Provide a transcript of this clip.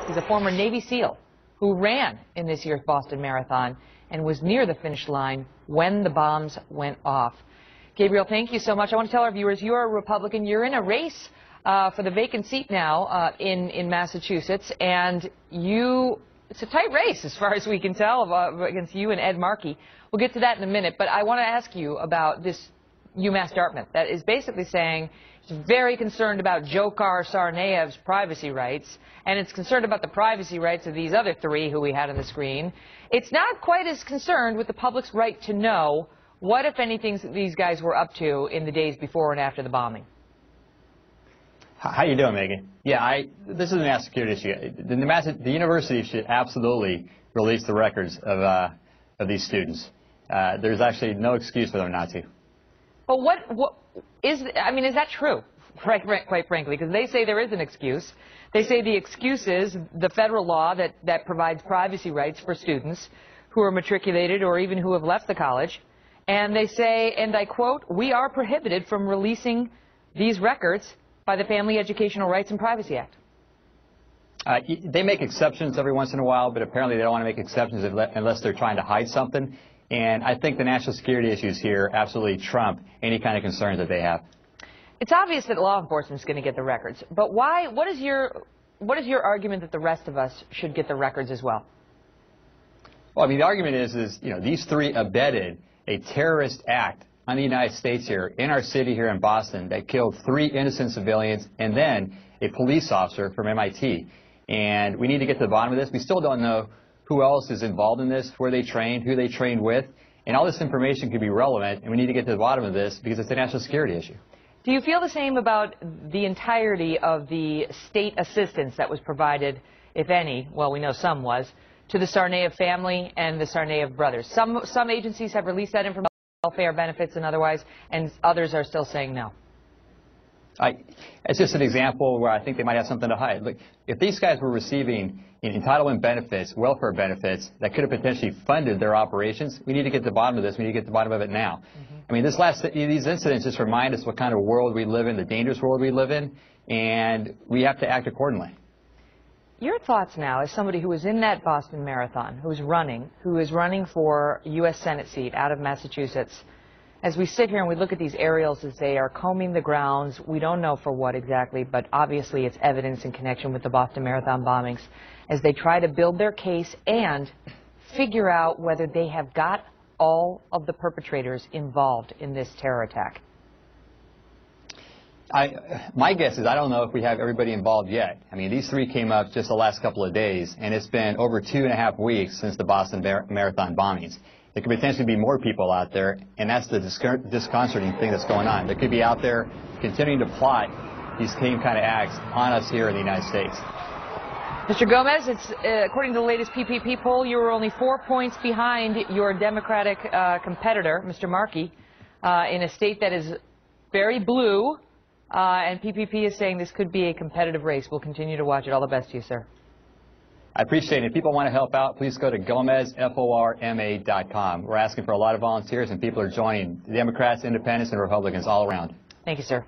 He's a former Navy SEAL who ran in this year's Boston Marathon and was near the finish line when the bombs went off. Gabriel, thank you so much. I want to tell our viewers you're a Republican. You're in a race for the vacant seat now in Massachusetts, and it's a tight race as far as we can tell against you and Ed Markey. We'll get to that in a minute, but I want to ask you about this UMass Dartmouth that is basically saying it's very concerned about Dzhokhar Tsarnaev's privacy rights, and it's concerned about the privacy rights of these other three who we had on the screen. It's not quite as concerned with the public's right to know what, if anything, these guys were up to in the days before and after the bombing. How you doing, Megan? Yeah, this is a national security issue. The university should absolutely release the records of these students. There's actually no excuse for them not to. But is that true, quite frankly? Because they say there is an excuse. They say the excuse is the federal law that provides privacy rights for students who are matriculated or even who have left the college. And they say, and I quote, "We are prohibited from releasing these records by the Family Educational Rights and Privacy Act." They make exceptions every once in a while, but apparently they don't want to make exceptions unless they're trying to hide something. And I think the national security issues here absolutely trump any kind of concerns that they have. It's obvious that law enforcement is going to get the records, but why? What is your argument that the rest of us should get the records as well? Well, I mean, the argument is these three abetted a terrorist act on the United States here, in our city here in Boston, that killed 3 innocent civilians and then a police officer from MIT. And we need to get to the bottom of this. We still don't know who else is involved in this, where they trained, who they trained with. And all this information could be relevant, and we need to get to the bottom of this because it's a national security issue. Do you feel the same about the entirety of the state assistance that was provided, if any, well, we know some was, to the Tsarnaev family and the Tsarnaev brothers? Some agencies have released that information, welfare benefits and otherwise, and others are still saying no. It's just an example where I think they might have something to hide. Look, if these guys were receiving entitlement benefits, welfare benefits that could have potentially funded their operations, we need to get to the bottom of this. We need to get to the bottom of it now. I mean, these incidents just remind us what kind of world we live in, the dangerous world we live in, and we have to act accordingly. Your thoughts now, as somebody who was in that Boston Marathon, who is running for a U.S. Senate seat out of Massachusetts, as we sit here and we look at these aerials as they are combing the grounds, we don't know for what exactly, but obviously it's evidence in connection with the Boston Marathon bombings, as they try to build their case and figure out whether they have got all of the perpetrators involved in this terror attack. My guess is I don't know if we have everybody involved yet. I mean, these three came up just the last couple of days, and it's been over 2.5 weeks since the Boston Marathon bombings. There could potentially be more people out there, and that's the disconcerting thing that's going on. They could be out there continuing to plot these same kind of acts on us here in the United States. Mr. Gomez, according to the latest PPP poll, you were only 4 points behind your Democratic competitor, Mr. Markey, in a state that is very blue, and PPP is saying this could be a competitive race. We'll continue to watch it. All the best to you, sir. I appreciate it. If people want to help out, please go to GomezForma.com. We're asking for a lot of volunteers, and people are joining Democrats, Independents, and Republicans all around. Thank you, sir.